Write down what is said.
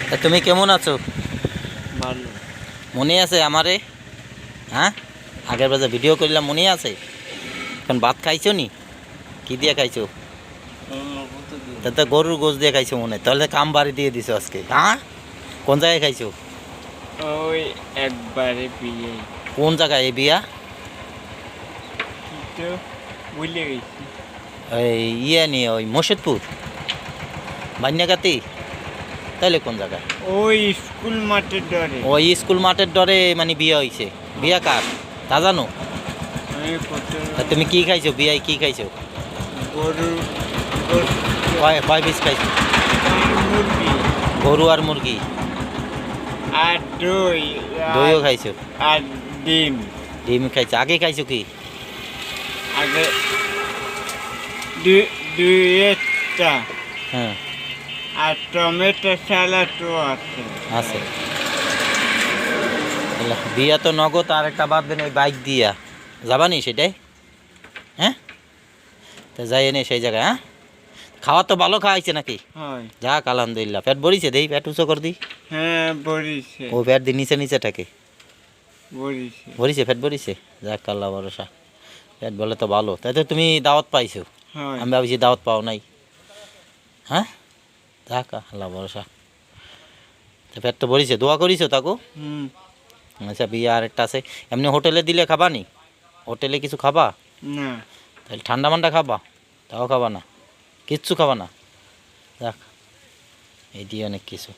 তা তুমি কেমন আছো? ভালো। মনে আছে আমারে? হ্যাঁ, আগের বাজে ভিডিও করলাম, মনে আছে? এখন ভাত খাইছো নি? কি দিয়ে খাইছো? তা তো গরুর গোশ দিয়ে খাইছো মনে হয়। তাহলে কাম বাড়ি দিয়ে দিছো আজকে। হ্যাঁ, কোন জায়গায় খাইছো? ওই একবারে বিয়ে কোন জায়গায় এই বিয়া? তো ভুলে গেছি। এই নিয়ে ওই মসজিদপুর, বান্যাগাতি? তাহলে কোন জায়গায়? ওই স্কুল মাঠের ডরে। ওই স্কুল মাঠের ডরে মানে বিয়ে হয়েছে। বিয়া কার তা জানো? আমি কত তা তুমি কি খাইছো বিয়ায়, কি খাইছো? গরু গোশত, কয় পিস খাইছো? মুরগি গরু আর মুরগি? আর দই দইও খাইছো? আর ডিম। ডিম খাইছো? আগে খাইছো কি? আগে দুইটা হ্যাঁ, আর টমেটো স্যালাডও আছে। আছে। বিয়া তো নগদ, আর একটা বাদ দেন ওই বাইক দিয়া যাবানি সেটাই? হ্যাঁ, তো যাই এনে সেই জায়গায়। হ্যাঁ, খাওয়া তো ভালো খাওয়াইছে নাকি? হয়। যাক আলহামদুলিল্লাহ। পেট ভরিছে? দেই পেট উঁচু কর দি। হ্যাঁ বরিছে ও পেট দি নিচে নিচে থাকে। বরিছে। ভরিছে, পেট ভরিছে? যাক আল্লাহ ভরসা। পেট বলে তো ভালো। তাই তো তুমি দাওয়াত পাইছো, হয়। আমি ভাবছি দাওয়াত পাও নাই। হ্যাঁ, যাক আল্লাহ ভরসা। তো পেট তো ভরিছে, দোয়া করিছো তাকো? হুম। আচ্ছা, বিয়ে আর একটা আছে। এমনি হোটেলে দিলে খাবা নি? হোটেলে কিছু খাবা? না। তাহলে ঠান্ডা মান্ডা খাবা? তাও খাবা না? কিচ্ছু খাবা না? যাক, এই দিয়ে অনেক কিছু।